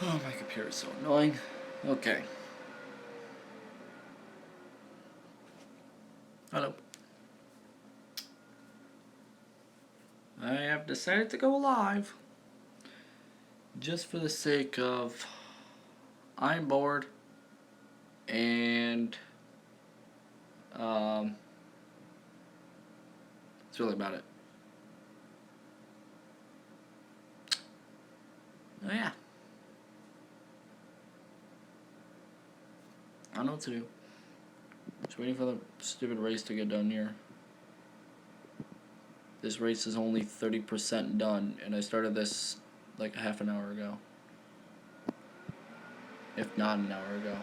Oh, my computer is so annoying. Okay. Hello. I have decided to go live. Just for the sake of I'm bored and that's really about it. Oh yeah. I don't know what to do. Just waiting for the stupid race to get done here. This race is only 30% done, and I started this like half an hour ago. If not an hour ago.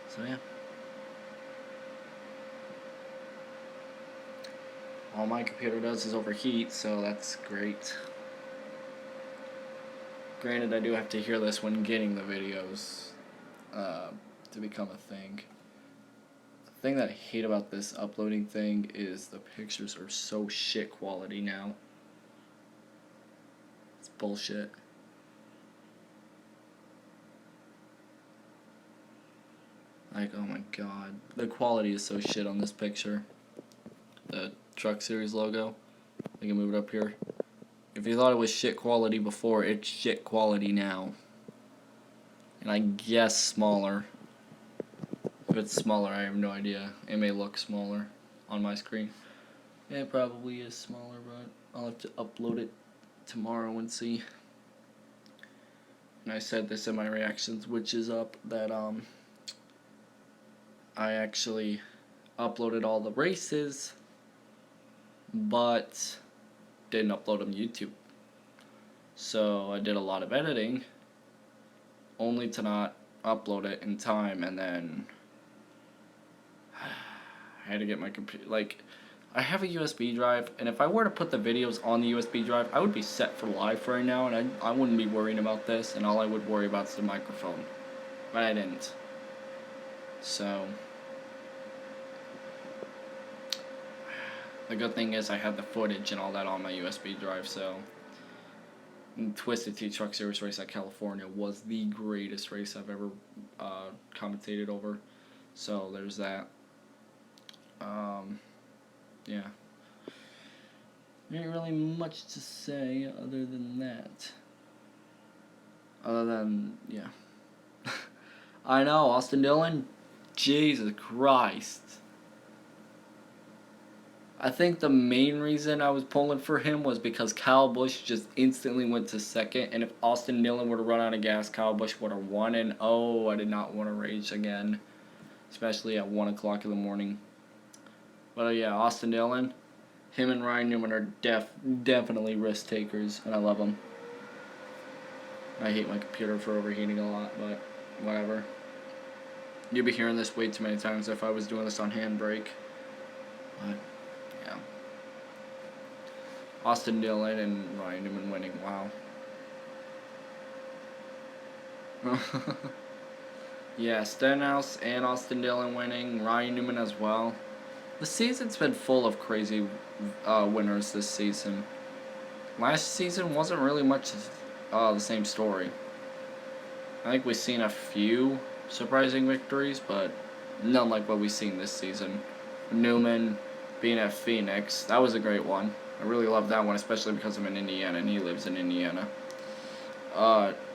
So yeah. All my computer does is overheat, so that's great. Granted, I do have to hear this when getting the videos to become a thing. The thing that I hate about this uploading thing is the pictures are so shit quality now. It's bullshit. Like, oh my god. The quality is so shit on this picture. The Truck Series logo. I can move it up here. If you thought it was shit quality before, it's shit quality now. And I guess smaller. If it's smaller, I have no idea. It may look smaller on my screen. It probably is smaller, but I'll have to upload it tomorrow and see. And I said this in my reactions, which is up, that I actually uploaded all the races, but didn't upload them to YouTube. So I did a lot of editing, only to not upload it in time, and then I had to get my computer, like, I have a USB drive, and if I were to put the videos on the USB drive, I would be set for live for right now, and I wouldn't be worrying about this, and all I would worry about is the microphone. But I didn't. So the good thing is I had the footage and all that on my USB drive, so Twisted Tea Truck Series race at California was the greatest race I've ever commentated over. So there's that. Yeah. There ain't really much to say other than that. Other than, yeah. I know, Austin Dillon, Jesus Christ. I think the main reason I was pulling for him was because Kyle Busch just instantly went to second, and if Austin Dillon would have run out of gas, Kyle Busch would have won, and oh, I did not want to race again, especially at 1 o'clock in the morning. But yeah, Austin Dillon, him and Ryan Newman are definitely risk takers, and I love them. I hate my computer for overheating a lot, but whatever. You'd be hearing this way too many times if I was doing this on handbrake. But yeah. Austin Dillon and Ryan Newman winning, wow. Yeah, Stenhouse and Austin Dillon winning, Ryan Newman as well. The season's been full of crazy winners this season. Last season wasn't really much the same story. I think we've seen a few surprising victories, but none like what we've seen this season. Newman being at Phoenix, that was a great one. I really love that one, especially because I'm in Indiana and he lives in Indiana.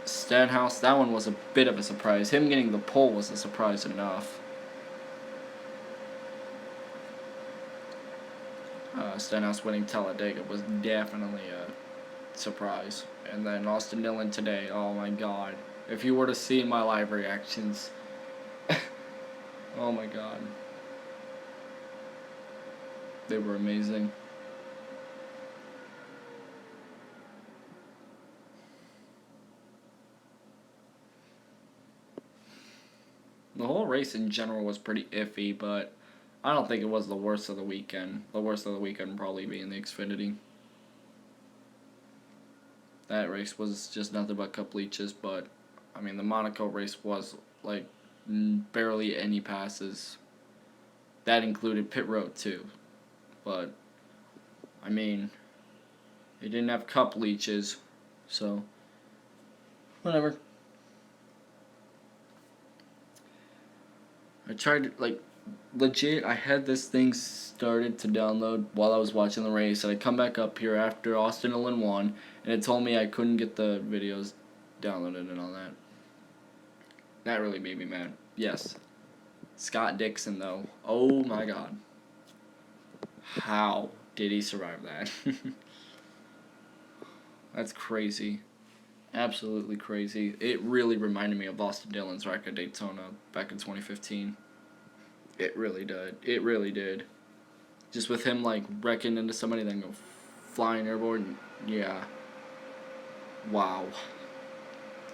Stenhouse, that one was a bit of a surprise. Him getting the pole was a surprise enough. Stenhouse winning Talladega was definitely a surprise. And then Austin Dillon today, oh my god. If you were to see my live reactions, oh my god. They were amazing. The whole race in general was pretty iffy, but I don't think it was the worst of the weekend. The worst of the weekend probably being the Xfinity. That race was just nothing but cup leeches, but I mean the Monaco race was like barely any passes. That included pit road too, but I mean, he didn't have cup leeches, so whatever. I tried, like, legit, I had this thing started to download while I was watching the race, and I come back up here after Austin Dillon won, and it told me I couldn't get the videos downloaded and all that. That really made me mad. Yes. Scott Dixon, though. Oh my god. How did he survive that? That's crazy. Absolutely crazy. It really reminded me of Austin Dillon's wreck at Daytona back in 2015. It really did. It really did. Just with him, like, wrecking into somebody, then go flying airborne. Yeah. Wow.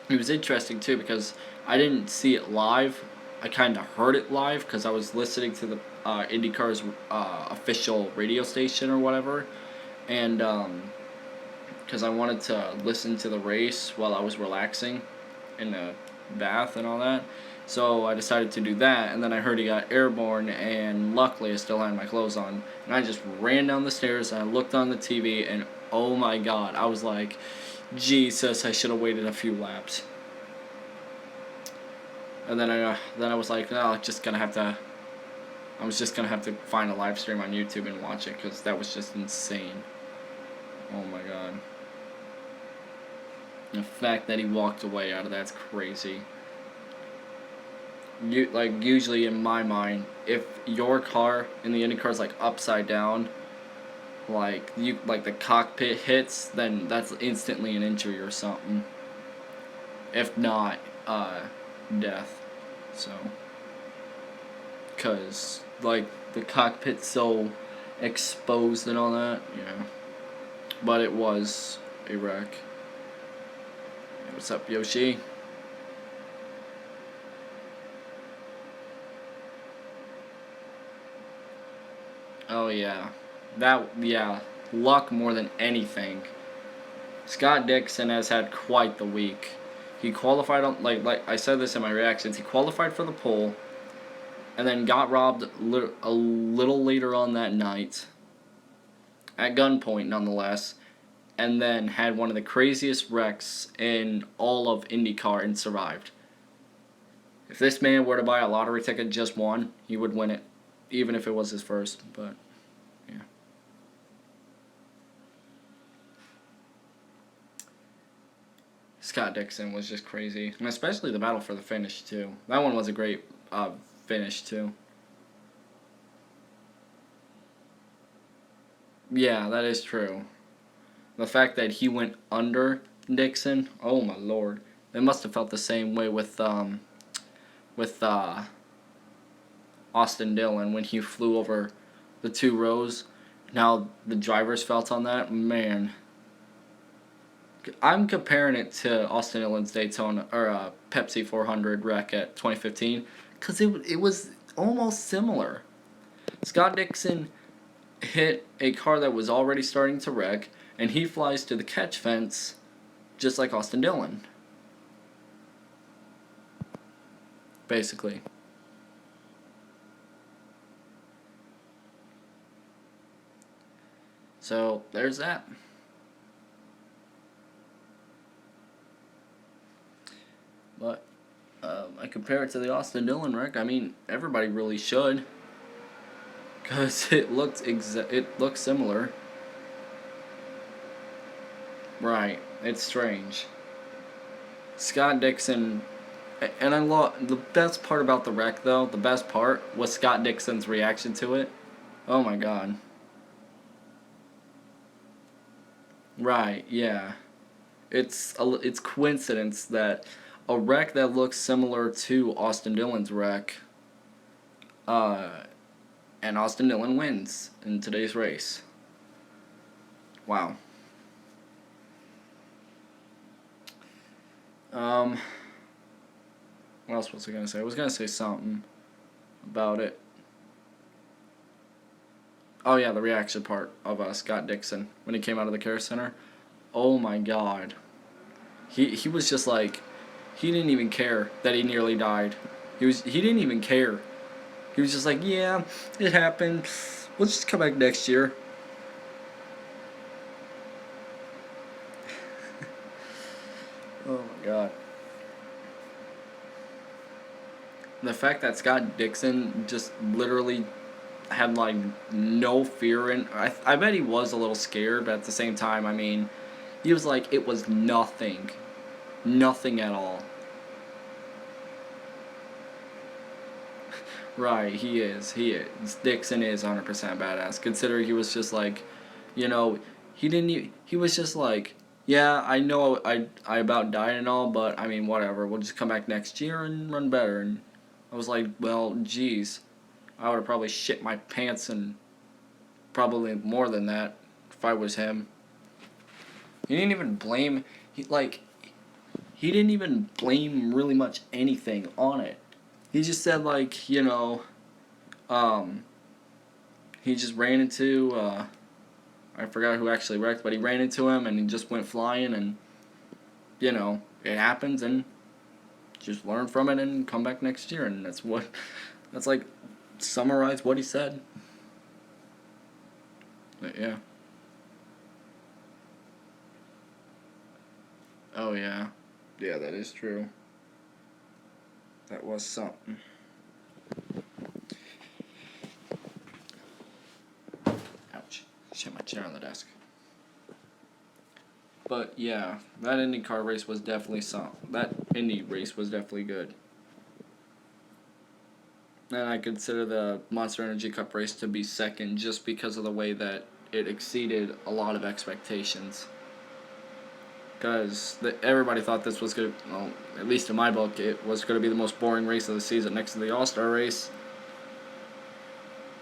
It was interesting, too, because I didn't see it live. I kind of heard it live because I was listening to the IndyCar's official radio station or whatever. And because I wanted to listen to the race while I was relaxing in the bath and all that. So I decided to do that, and then I heard he got airborne, and luckily I still had my clothes on. And I just ran down the stairs, and I looked on the TV, and oh my god, I was like, Jesus, I should have waited a few laps. And then I was like, no, I'm just gonna have to find a live stream on YouTube and watch it, because that was just insane. Oh my god. The fact that he walked away out of that's crazy. Usually in my mind, if your car in the IndyCar is like upside down, like the cockpit hits, then that's instantly an injury or something. If not, death. So, cause like the cockpit's so exposed and all that, yeah. But it was a wreck. Hey, what's up, Yoshi? Oh yeah, luck more than anything. Scott Dixon has had quite the week. He qualified on like I said this in my reactions. He qualified for the pole, and then got robbed a little later on that night, at gunpoint nonetheless, and then had one of the craziest wrecks in all of IndyCar and survived. If this man were to buy a lottery ticket just one, he would win it, even if it was his first. But yeah. Scott Dixon was just crazy, and especially the battle for the finish too. That one was a great finish too. Yeah, that is true. The fact that he went under Dixon, oh my lord, they must have felt the same way with Austin Dillon when he flew over the 2 rows. Now the drivers felt on that, man. I'm comparing it to Austin Dillon's Daytona or Pepsi 400 wreck at 2015 because it was almost similar. Scott Dixon hit a car that was already starting to wreck, and he flies to the catch fence just like Austin Dillon. Basically. So, there's that. But I compare it to the Austin Dillon wreck. I mean, everybody really should, because it looks similar. Right. It's strange. Scott Dixon, and the best part about the wreck, though, the best part was Scott Dixon's reaction to it. Oh my god. Right, yeah. It's coincidence that a wreck that looks similar to Austin Dillon's wreck, and Austin Dillon wins in today's race. Wow. What else was I gonna say? I was gonna say something about it. Oh yeah, the reaction part of Scott Dixon when he came out of the care center. Oh my god. He was just like, he didn't even care that he nearly died. He didn't even care. He was just like, yeah, it happened. We'll just come back next year. fact that Scott Dixon just literally had like no fear in. I bet he was a little scared, but at the same time, I mean, he was like it was nothing, nothing at all. Right, he is. He is. Dixon is 100% badass. Consider he was just like, you know, he didn't. He was just like, yeah, I know I about died and all, but I mean, whatever. We'll just come back next year and run better. And I was like, well, geez, I would have probably shit my pants and probably more than that if I was him. He didn't even blame. He didn't even blame really much anything on it. He just said like, um, he just ran into, I forgot who actually wrecked, but he ran into him and he just went flying and, it happens and just learn from it and come back next year. And that's like, summarize what he said. But yeah. Oh yeah. Yeah, that is true. That was something. Ouch. Shit my chair on the desk. But yeah, that IndyCar race was definitely something. That Indy race was definitely good. And I consider the Monster Energy Cup race to be second just because of the way that it exceeded a lot of expectations. Because everybody thought this was going to, well, at least in my book, it was going to be the most boring race of the season next to the All-Star race.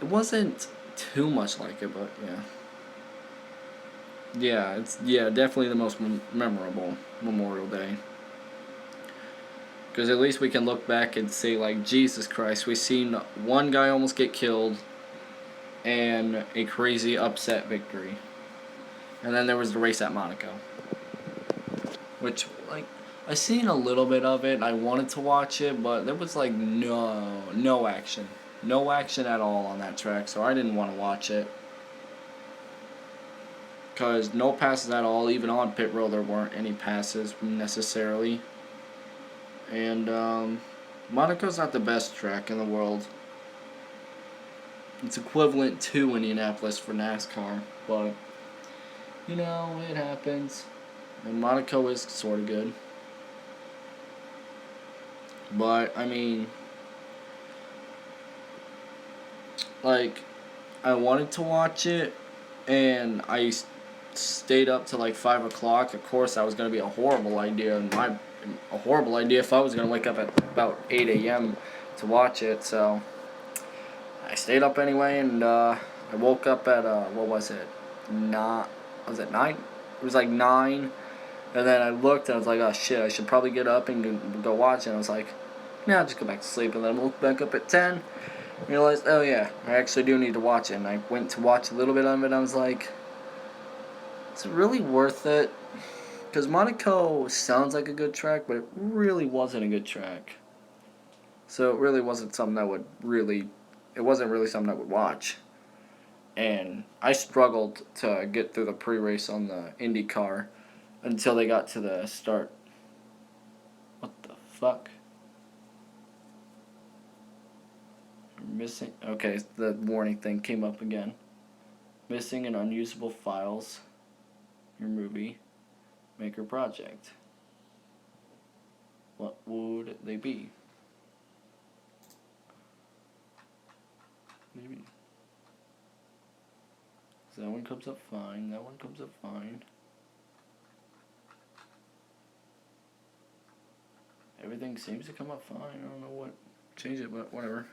It wasn't too much like it, but yeah. Yeah, it's definitely the most memorable Memorial Day. Because at least we can look back and say, like, Jesus Christ, we've seen one guy almost get killed and a crazy upset victory. And then there was the race at Monaco. Which, like, I seen a little bit of it. I wanted to watch it, but there was, like, no action. No action at all on that track, so I didn't want to watch it. Because no passes at all. Even on pit road, there weren't any passes necessarily. And Monaco's not the best track in the world. It's equivalent to Indianapolis for NASCAR, but it happens. And Monaco is sort of good. But I mean, like, I wanted to watch it, and I stayed up to like 5 o'clock. Of course, that was going to be a horrible idea, a horrible idea if I was going to wake up at about 8 a.m. to watch it. So I stayed up anyway, and I woke up at what was it? Was it 9? It was like 9, and then I looked and I was like, oh shit, I should probably get up and go watch it. And I was like, nah, I'll just go back to sleep. And then I woke back up at 10. Realized, oh yeah, I actually do need to watch it. And I went to watch a little bit of it, and I was like, is it really worth it? Because Monaco sounds like a good track, but it really wasn't a good track. So it really wasn't something that it wasn't really something I would watch. And I struggled to get through the pre-race on the IndyCar until they got to the start. What the fuck? Missing. Okay, the warning thing came up again. Missing and unusable files. Your movie maker project. What would they be? Maybe. So that one comes up fine. That one comes up fine. Everything seems to come up fine. I don't know what changed it, but whatever.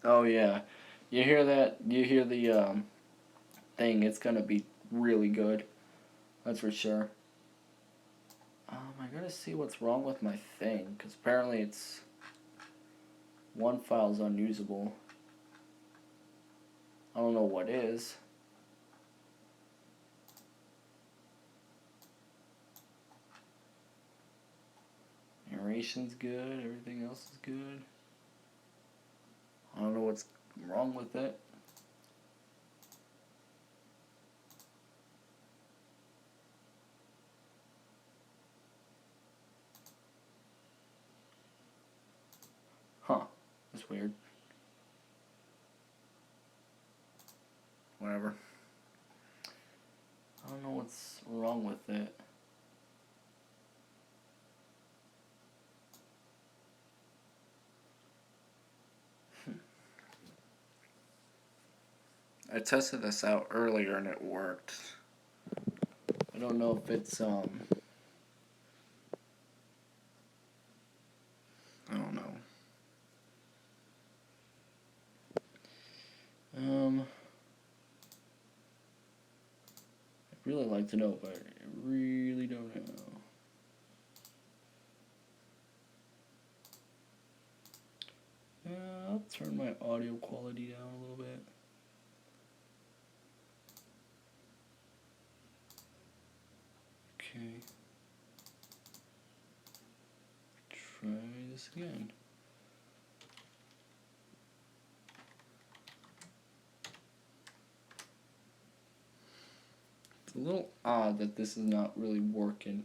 Oh yeah, you hear that? You hear the thing? It's gonna be really good. That's for sure. I gotta see what's wrong with my thing, because apparently it's one file's unusable. I don't know what is. Narration's good. Everything else is good. I don't know what's wrong with it. That's weird. Whatever. I don't know what's wrong with it. I tested this out earlier and it worked. I don't know if it's I don't know. I'd really like to know, but I really don't know. I'll turn my audio quality down a little bit. Okay. Try this again. It's a little odd that this is not really working.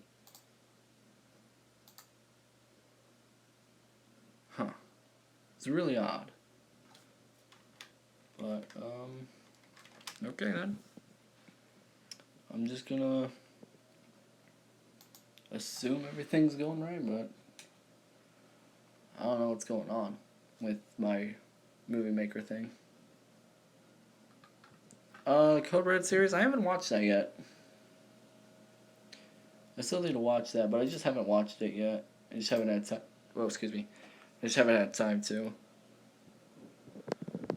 Huh. It's really odd. But, okay then. I'm just gonna assume everything's going right, but I don't know what's going on with my movie maker thing. Code Red series, I haven't watched that yet. I still need to watch that, but I just haven't watched it yet. I just haven't had time. Well, excuse me. I just haven't had time to.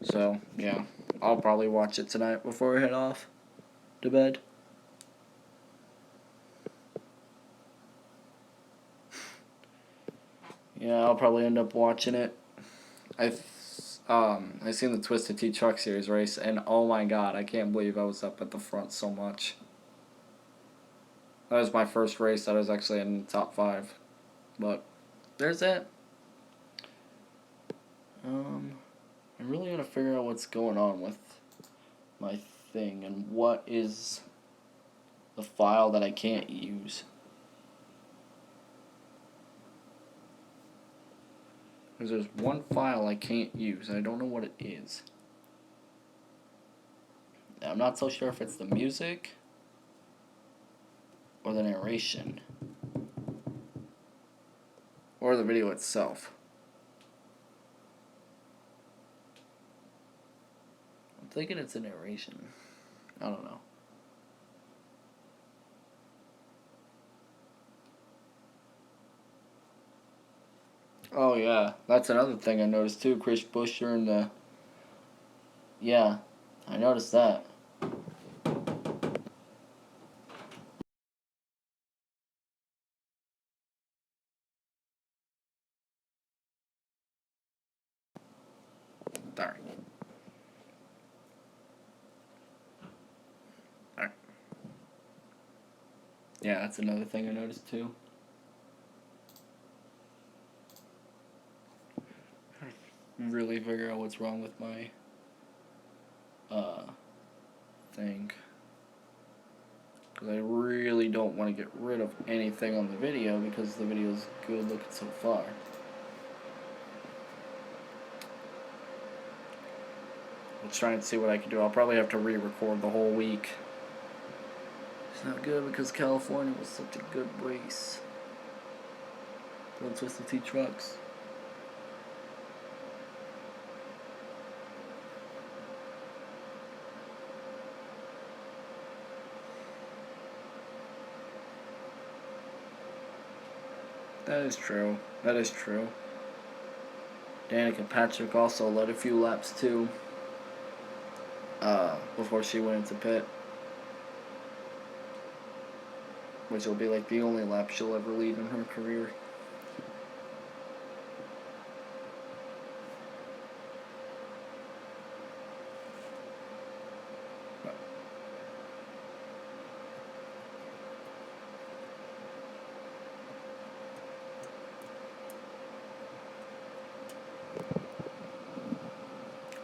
So, yeah. I'll probably watch it tonight before I head off to bed. Yeah, I'll probably end up watching it. I seen the Twisted Tea Truck Series race, and oh my god, I can't believe I was up at the front so much. That was my first race that was actually in the top 5. But there's that. I'm really gonna figure out what's going on with my thing and what is the file that I can't use. Because there's one file I can't use, and I don't know what it is. I'm not so sure if it's the music or the narration or the video itself. I'm thinking it's a narration. I don't know. Oh yeah, that's another thing I noticed too. Chris Buescher and the... Yeah, I noticed that. Sorry. Alright. Yeah, that's another thing I noticed too. Really figure out what's wrong with my thing. Because I really don't want to get rid of anything on the video because the video's good looking so far. Let's try and see what I can do. I'll probably have to re-record the whole week. It's not good because California was such a good race. Those Twisted Tea trucks. That is true. That is true. Danica Patrick also led a few laps too. Before she went into pit. Which will be like the only lap she'll ever lead in her career.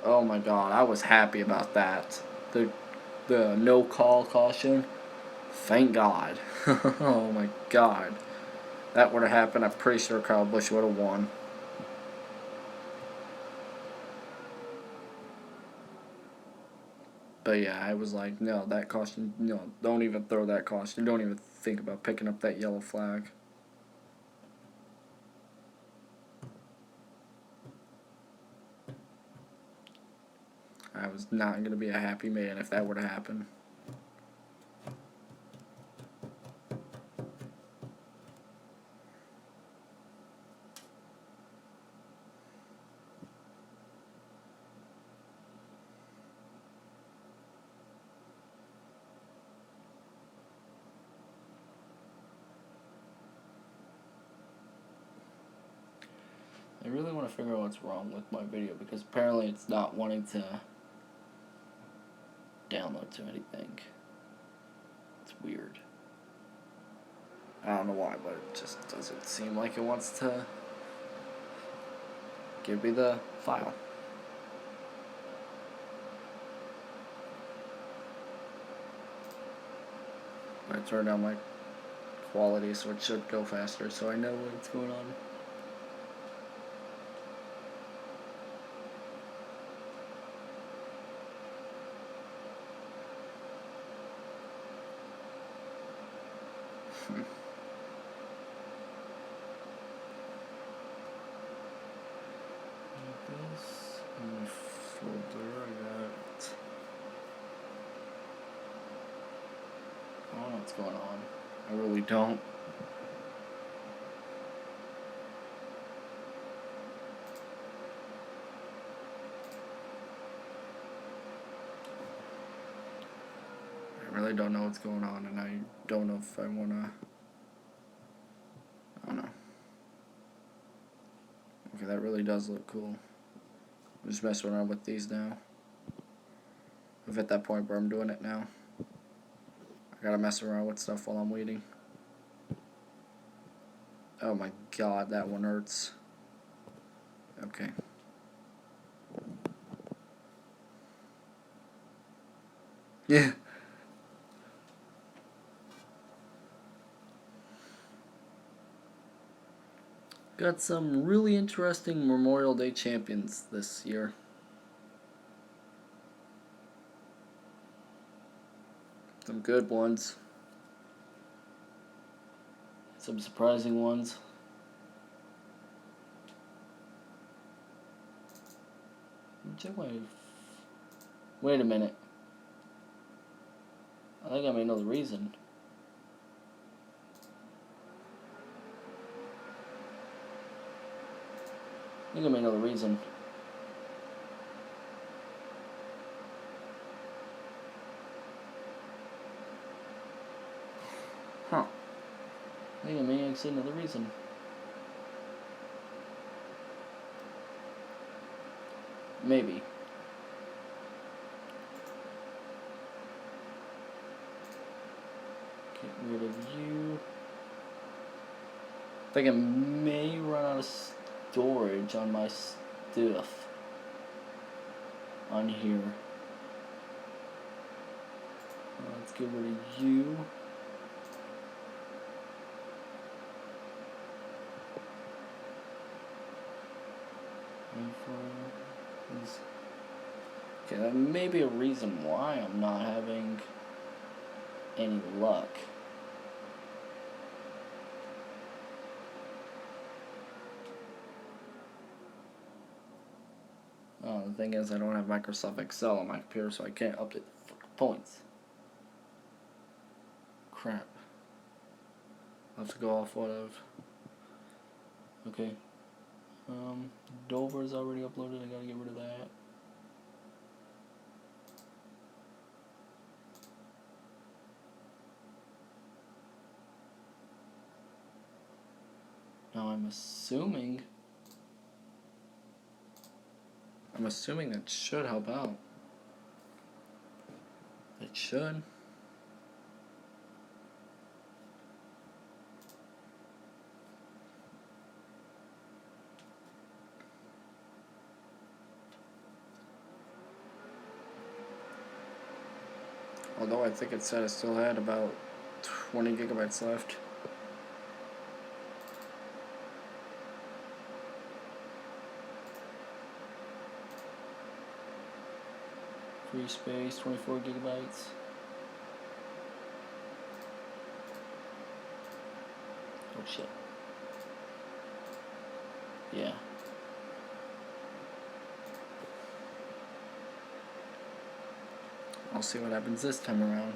Oh my god, I was happy about that. The no call caution. Thank God. Oh my god. That would have happened, I'm pretty sure Kyle Busch would have won. But yeah, I was like, no, that caution, no, don't even throw that caution. Don't even think about picking up that yellow flag. I was not going to be a happy man if that were to happen. I really want to figure out what's wrong with my video because apparently it's not wanting to download to anything. It's weird. I don't know why, but it just doesn't seem like it wants to give me the file. I turn down my quality so it should go faster so I know what's going on. This in the folder I got. I don't know what's going on. I really don't. I really don't know what's going on, and I don't know if I wanna. I don't know. Okay, that really does look cool. I'm just messing around with these now. I'm at that point where I'm doing it now. I gotta mess around with stuff while I'm waiting. Oh my god, that one hurts. Okay. Yeah. Got some really interesting Memorial Day champions this year. Some good ones. Some surprising ones. Check my... Wait a minute. I think I may know the reason. I think I may know the reason. Huh. I think I may actually know the reason. Maybe. Get rid of you. I think I may run out of storage on my stuff on here. Let's get rid of you. Okay, that may be a reason why I'm not having any luck. Oh, the thing is I don't have Microsoft Excel on my computer, so I can't update the points. Crap. I'll have to go off what I've... Okay. Dover's already uploaded, I gotta get rid of that. Now I'm assuming that should help out. It should. Although I think it said it still had about 20 gigabytes left. Free space, 24 gigabytes. Oh shit. Yeah. I'll see what happens this time around.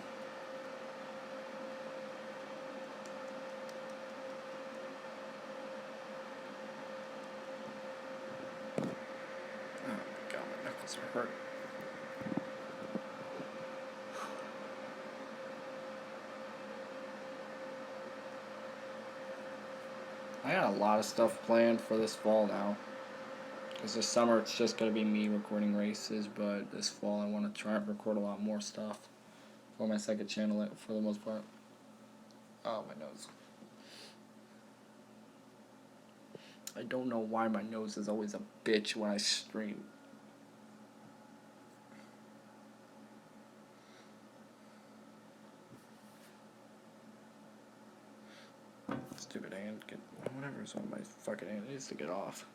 Oh my god, my knuckles are hurt. I got a lot of stuff planned for this fall now. Because this summer it's just going to be me recording races, but this fall I want to try and record a lot more stuff for my second channel for the most part. Oh, my nose. I don't know why my nose is always a bitch when I stream. Stupid hand. Whatever's on my fucking hand needs to get off.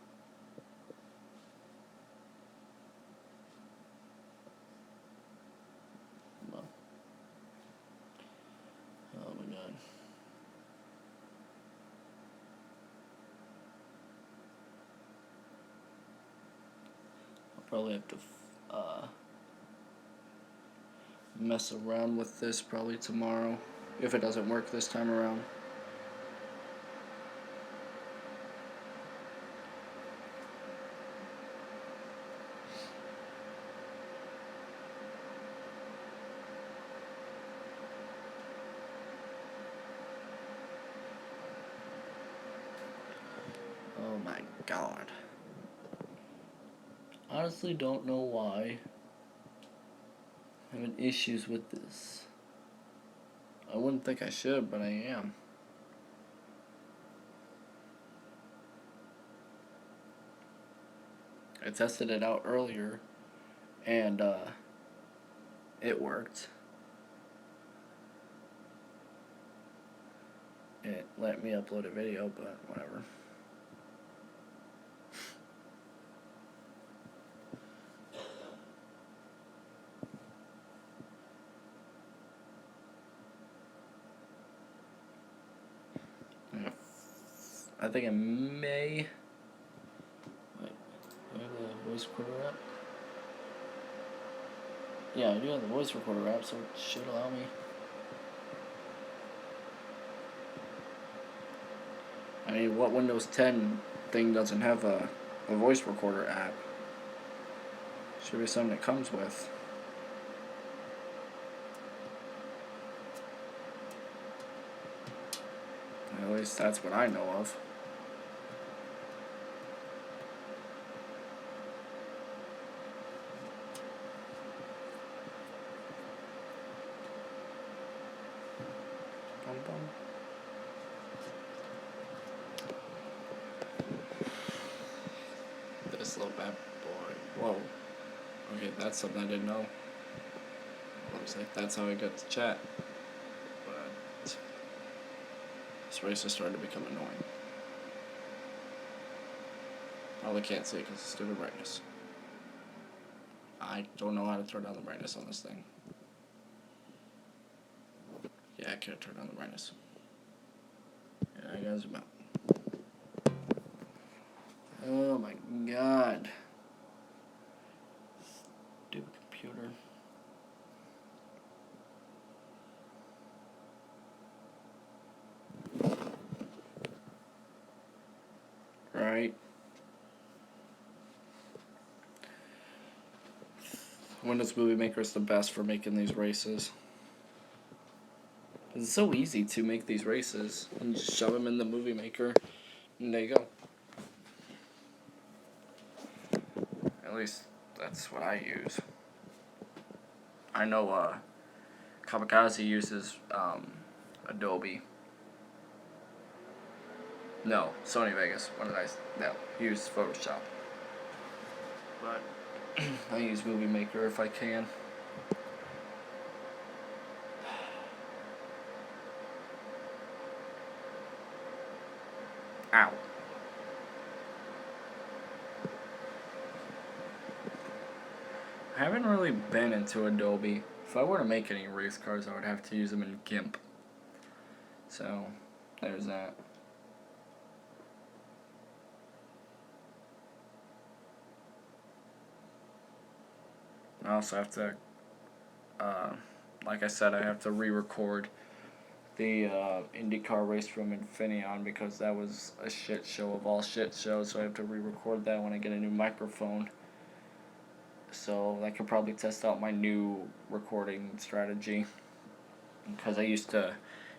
Oh my god. I'll probably have to mess around with this probably tomorrow if it doesn't work this time around. Oh my god. Honestly don't know why I'm having issues with this. I wouldn't think I should, but I am. I tested it out earlier and it worked. It let me upload a video, but whatever. I think I may. Wait, do I have the voice recorder app? Yeah, I do have the voice recorder app, so it should allow me. I mean, what Windows 10 thing doesn't have a voice recorder app? Should be something it comes with. At least that's what I know of. This little bad boy. Whoa. Okay, that's something I didn't know. Looks like that's how I got to chat. But this race is starting to become annoying. Probably can't see it because it's stupid brightness. I don't know how to turn down the brightness on this thing. Yeah, I can't turn down the brightness. Yeah, I gotta zoom out. Oh my god. Stupid computer. Right. Windows Movie Maker is the best for making these races. It's so easy to make these races. You just shove them in the Movie Maker, and there you go. At least that's what I use. I know Kamikaze uses Adobe. No, Sony Vegas. What did I say? No, use Photoshop. But I use Movie Maker if I can. Ow. I haven't really been into Adobe. If I were to make any race cars, I would have to use them in GIMP. So, there's that. I also have to, like I said, I have to re-record the IndyCar race from Infineon because that was a shit show of all shit shows, so I have to re-record that when I get a new microphone. So I could probably test out my new recording strategy because I used to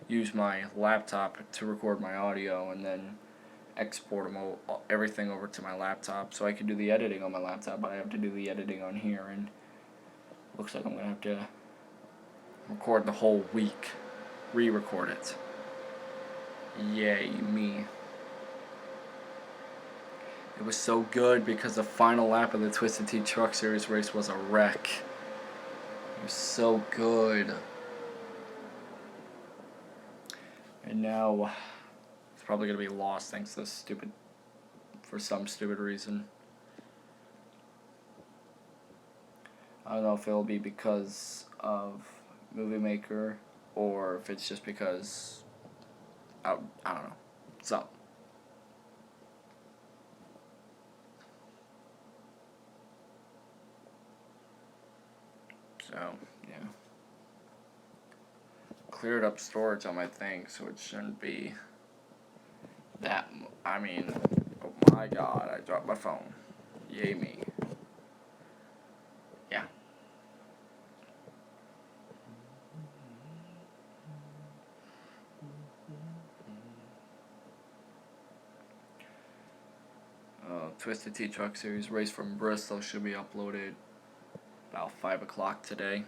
use my laptop to record my audio and then export everything over to my laptop so I could do the editing on my laptop, but I have to do the editing on here, and looks like I'm going to have to record the whole week, re-record it. Yay, me. It was so good because the final lap of the Twisted Tea Truck Series race was a wreck. It was so good. And now it's probably going to be lost thanks to for some stupid reason. I don't know if it'll be because of Movie Maker or if it's just because I don't know. So yeah. Cleared up storage on my thing, so it shouldn't be that. I mean, oh my god, I dropped my phone. Yay me. Yeah. Twisted Tea Truck Series race from Bristol should be uploaded about 5 o'clock today.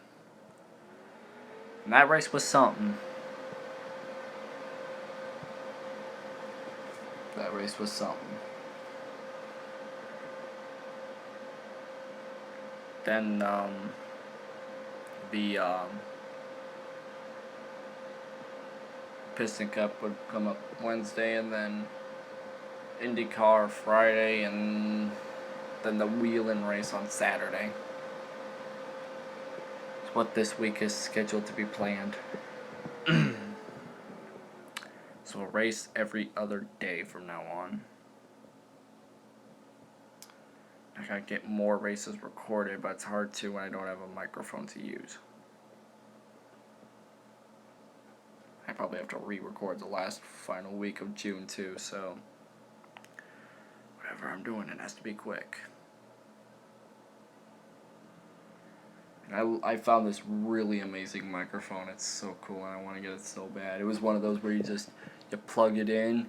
And that race was something. That race was something. Then the Piston Cup would come up Wednesday, and then IndyCar Friday, and then the Wheeling race on Saturday. It's what this week is scheduled to be planned. So a race every other day from now on. I gotta get more races recorded, but it's hard to when I don't have a microphone to use. I probably have to re-record the last final week of June too, so whatever I'm doing, it has to be quick. And I found this really amazing microphone. It's so cool, and I want to get it so bad. It was one of those where you plug it in,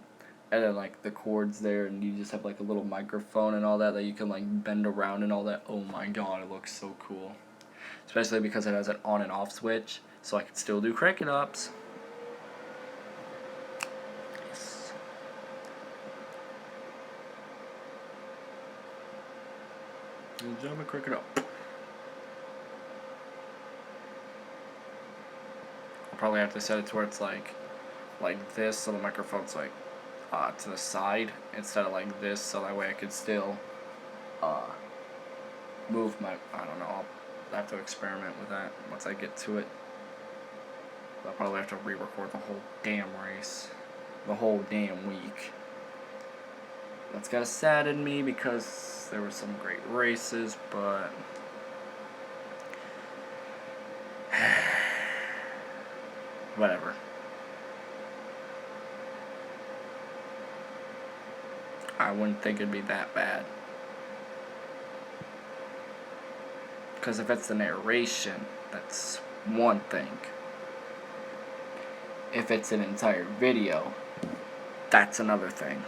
and then like the cord's there, and you just have like a little microphone and all that you can like bend around and all that. Oh my god, it looks so cool. Especially because it has an on and off switch, so I can still do crank it ups. Yes. Good job at crank it up. I'll probably have to set it to where it's like this, so the microphone's like to the side instead of like this, so that way I could still move my, I don't know, I'll have to experiment with that once I get to it. I'll probably have to re-record the whole damn race, the whole damn week. That's gotta sadden me because there were some great races, but whatever. I wouldn't think it'd be that bad. Because if it's the narration, that's one thing. If it's an entire video, that's another thing.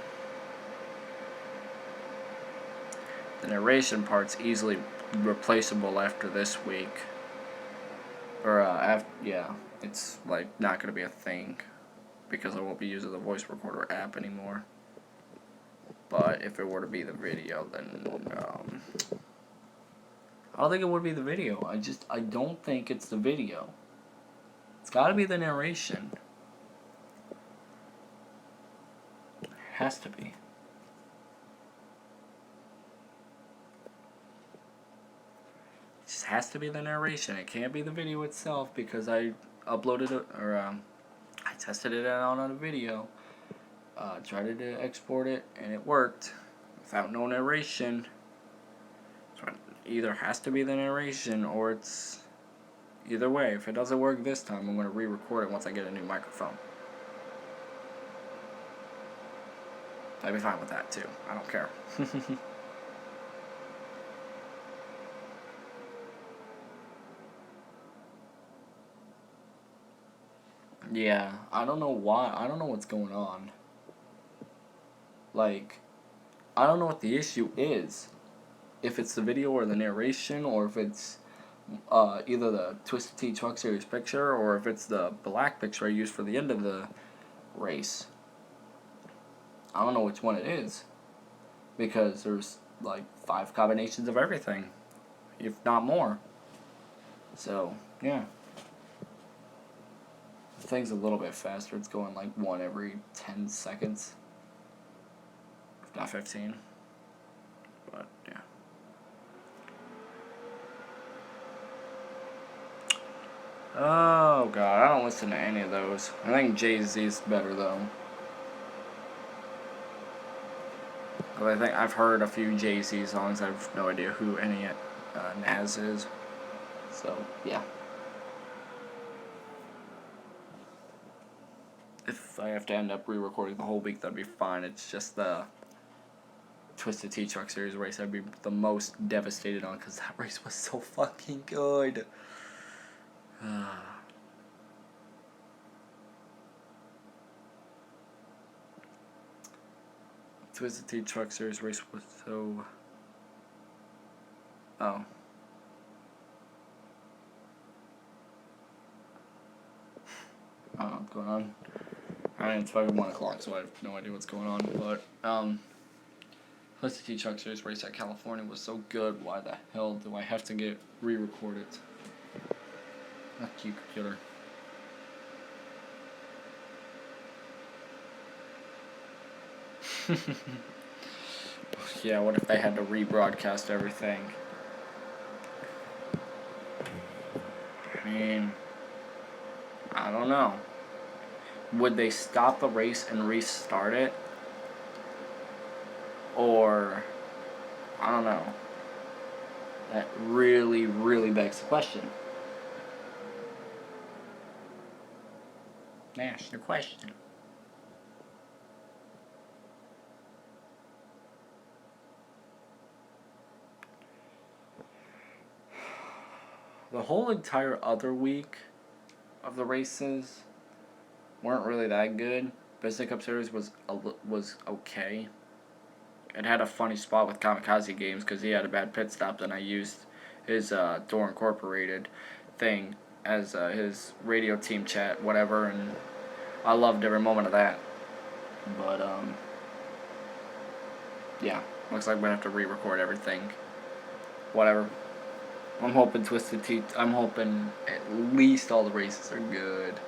The narration part's easily replaceable after this week. Or, it's like not going to be a thing. Because I won't be using the voice recorder app anymore. But if it were to be the video, then I don't think it would be the video. I don't think it's the video. It's got to be the narration. It has to be. It's just has to be the narration. It can't be the video itself because I uploaded it, or I tested it out on a video. Tried to export it, and it worked without no narration. So it either has to be the narration, or it's either way. If it doesn't work this time, I'm going to re-record it once I get a new microphone. I'd be fine with that too. I don't care. Yeah, I don't know why. I don't know what's going on. Like, I don't know what the issue is. If it's the video or the narration, or if it's either the Twisted Tea Truck Series picture, or if it's the black picture I used for the end of the race. I don't know which one it is. Because there's like 5 combinations of everything, if not more. So, yeah. The thing's a little bit faster. It's going like 1 every 10 seconds. If not 15. But, yeah. Oh, God. I don't listen to any of those. I think Jay-Z's better, though. But I think I've heard a few Jay-Z songs. I have no idea who any Nas is. So, yeah. If I have to end up re-recording the whole week, that'd be fine. It's just the Twisted Tea Truck Series race I'd be the most devastated on, because that race was so fucking good. Twisted Tea Truck Series race was so... Oh. I don't know what's going on. I mean, it's fucking 1 o'clock, so I have no idea what's going on. But, Twisted Tea Truck Series race at California was so good. Why the hell do I have to get re-recorded? Not you, computer. Yeah, what if they had to rebroadcast everything? I mean, I don't know. Would they stop the race and restart it? Or, I don't know. That really, really begs the question. Ask the question. The whole entire other week of the races weren't really that good. Business Cup Series was okay. It had a funny spot with Kamikaze Games because he had a bad pit stop, and I used his Door Incorporated thing as his radio team chat, whatever, and I loved every moment of that. But, yeah, looks like we're going to have to re-record everything. Whatever. I'm hoping I'm hoping at least all the races are good.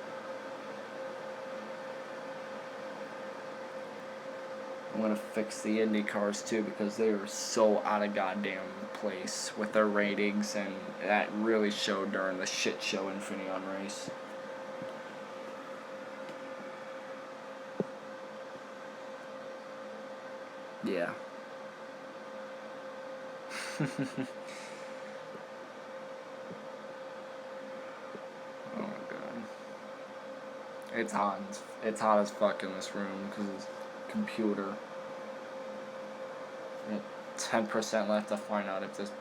I'm going to fix the Indy cars too, because they are so out of goddamn place with their ratings, and that really showed during the shit show Infineon race. Yeah. Oh my god. It's hot. It's hot as fuck in this room because it's computer. 10% left to find out if this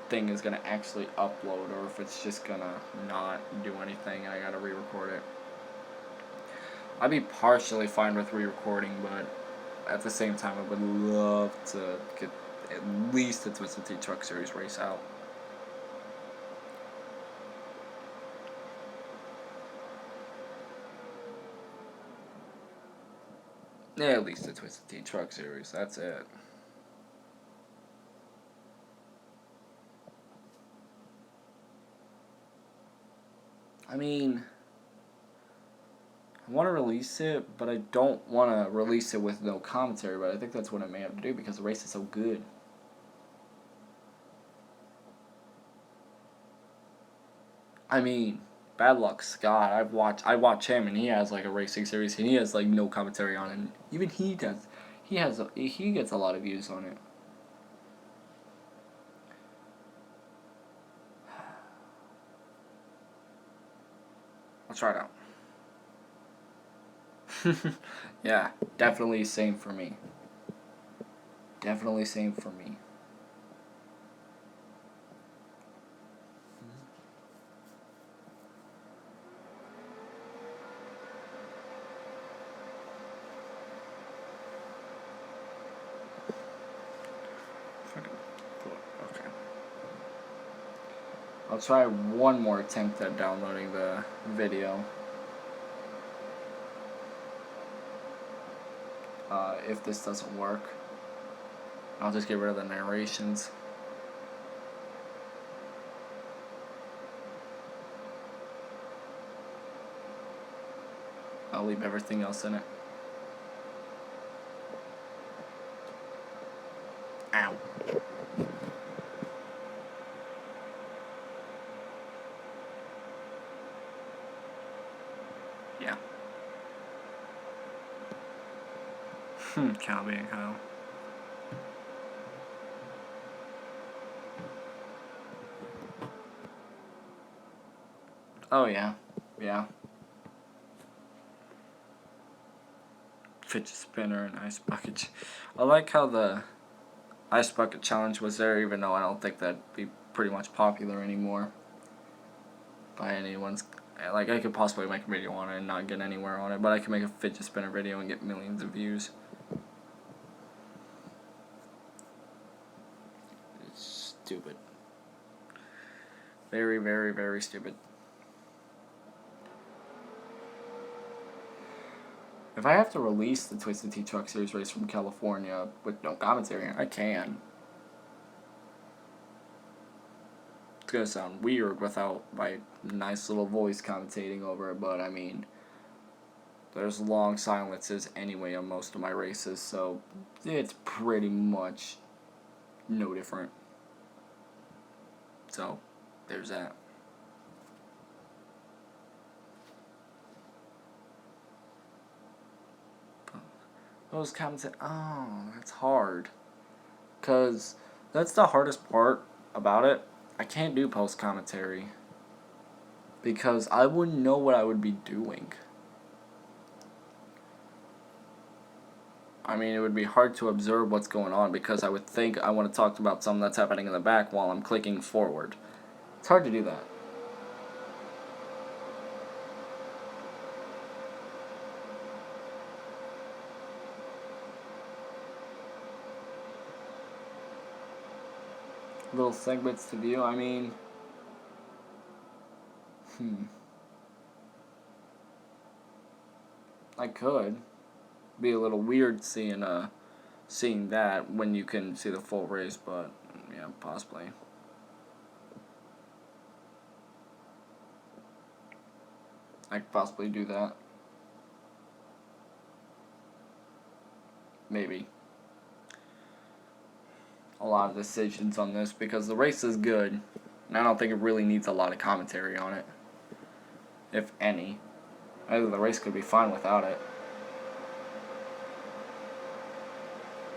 thing is gonna actually upload or if it's just gonna not do anything and I gotta re-record it. I'd be partially fine with re-recording, but at the same time I would love to get at least the Twisted Tea Truck Series race out. Yeah, at least the Twisted Tea Truck Series, that's it. I mean, I want to release it, but I don't want to release it with no commentary, but I think that's what I may have to do because the race is so good. I mean, Bad Luck Scott. I watch him, and he has like a racing series, and he has like no commentary on it. And even he does. He gets a lot of views on it. I'll try it out. Yeah, definitely same for me. Definitely same for me. Okay. I'll try one more attempt at downloading the video. If this doesn't work, I'll just get rid of the narrations. I'll leave everything else in it. Ow. Yeah. Calby and Kyle. Oh yeah. Yeah. Fidget spinner and ice bucket. I like how the ice bucket challenge was there, even though I don't think that'd be pretty much popular anymore by anyone's. Like, I could possibly make a video on it and not get anywhere on it, but I could make a fidget spinner video and get millions of views. It's stupid. Very, very, very stupid. If I have to release the Twisted Tea Truck Series race from California with no commentary, I can. It's gonna sound weird without my nice little voice commentating over it, but I mean, there's long silences anyway on most of my races, so it's pretty much no different. So, there's that. Those comments, oh, that's hard. Because that's the hardest part about it. I can't do post commentary. Because I wouldn't know what I would be doing. I mean, it would be hard to observe what's going on because I would think I want to talk about something that's happening in the back while I'm clicking forward. It's hard to do that. Little segments to view, I mean... I could. Be a little weird seeing that when you can see the full race, but yeah, possibly. I could possibly do that. Maybe. A lot of decisions on this because the race is good, and I don't think it really needs a lot of commentary on it, if any. Either the race could be fine without it.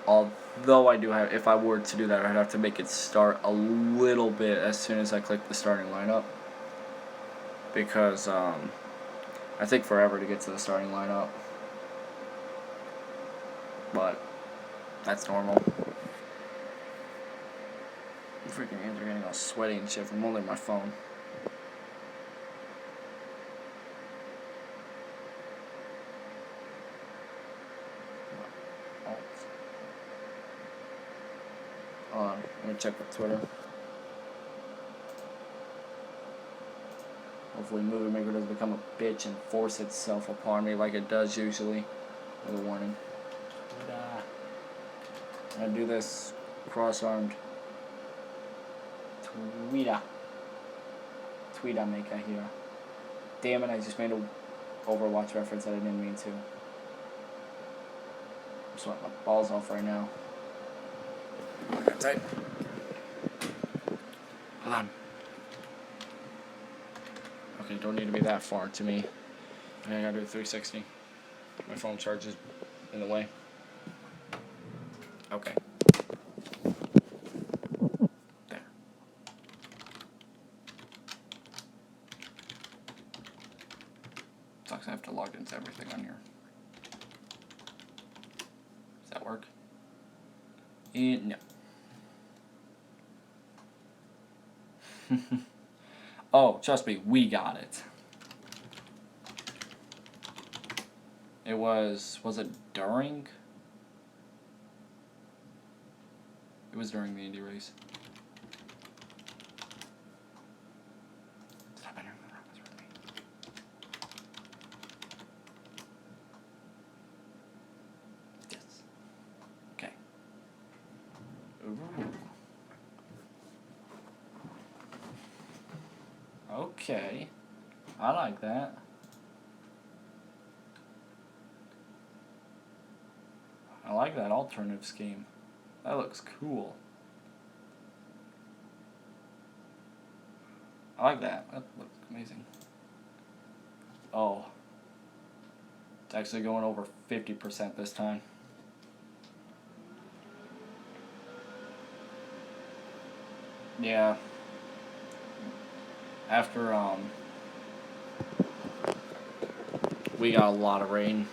Although I do have, if I were to do that, I'd have to make it start a little bit as soon as I click the starting lineup, because I take forever to get to the starting lineup, but that's normal. Freaking hands are getting all sweaty and shit from holding my phone. Hold on, let me check my Twitter. Hopefully Movie Maker doesn't become a bitch and force itself upon me like it does usually. With a warning. I'm gonna do this cross-armed. Tweeta maker here. Damn it, I just made a Overwatch reference that I didn't mean to. I'm sweating my balls off right now. I got type. Hold on. Okay, don't need to be that far to me. I gotta do 360. My phone charges in the way. Okay. There. Sucks I have to log into everything on here. Does that work? And no. Oh, trust me, we got it. It was it during? It was during the Indy race. Yes. Okay. Ooh. Okay. I like that. I like that alternative scheme. That looks cool. I like that. That looks amazing. Oh. It's actually going over 50% this time. Yeah. After, we got a lot of rain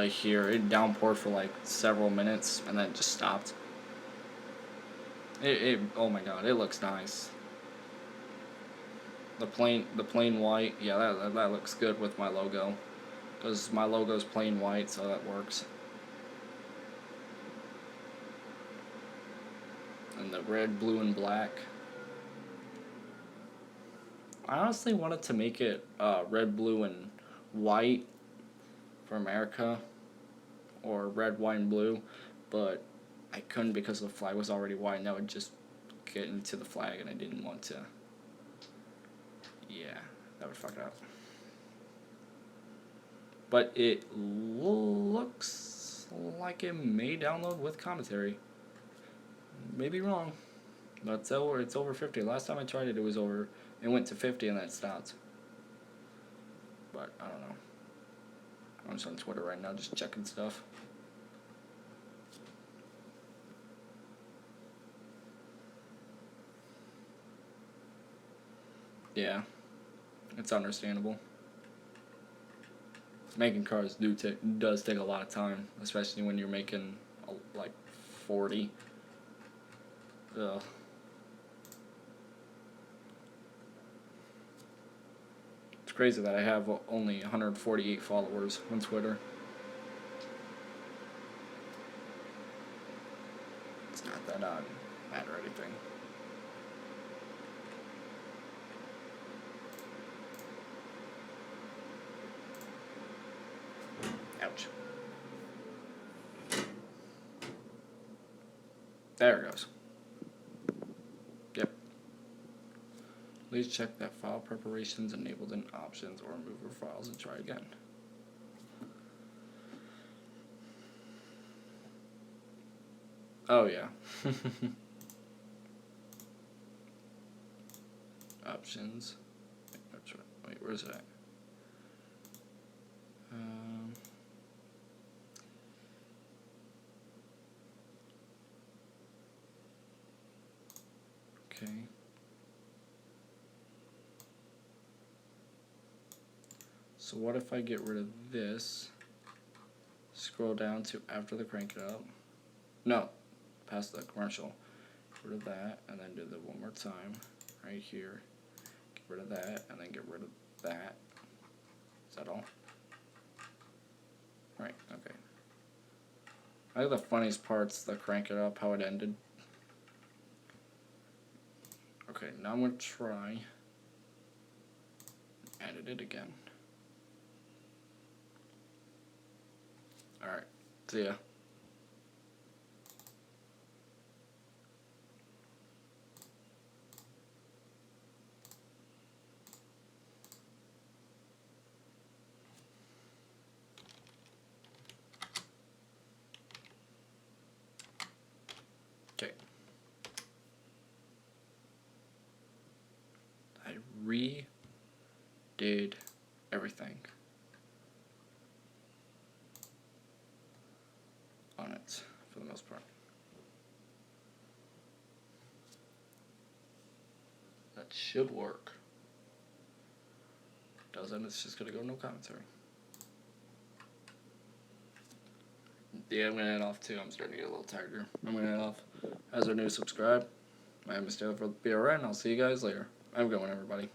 here. It downpoured for like several minutes and then it just stopped. Oh my god, it looks nice. The plain white, yeah, that looks good with my logo. Because my logo's plain white, so that works. And the red, blue, and black. I honestly wanted to make it red, blue, and white for America. Or red, white, and blue. But I couldn't because the flag was already white, and that would just get into the flag, and I didn't want to. Yeah, that would fuck it up. But it looks like it may download with commentary. Maybe wrong, but it's over 50. Last time I tried it, it went to 50 and then it stopped. But I don't know. I'm just on Twitter right now, just checking stuff. Yeah, it's understandable. Making cars does take a lot of time, especially when you're making like 40. Ugh. It's crazy that I have only 148 followers on Twitter. It's not that bad or anything. Ouch. There it goes. Yep. Please check that file preparations enabled in options or remove your files and try again. Oh yeah. Options. Wait, where's it at? Okay. So what if I get rid of this? Scroll down to after the crank it up. No, past the commercial. Get rid of that, and then do the one more time, right here. Get rid of that, and then get rid of that. Is that all? Right, okay. I think the funniest part's the crank it up, how it ended. Okay, now I'm going to try edit it again. Alright, see ya. Okay. I did everything on it for the most part. That should work. Doesn't, it's just gonna go no commentary. Yeah, I'm gonna head off too. I'm starting to get a little tired here. I'm gonna head off. As our new subscribe, my name is Taylor for BRN. I'll see you guys later. Have a good one, everybody.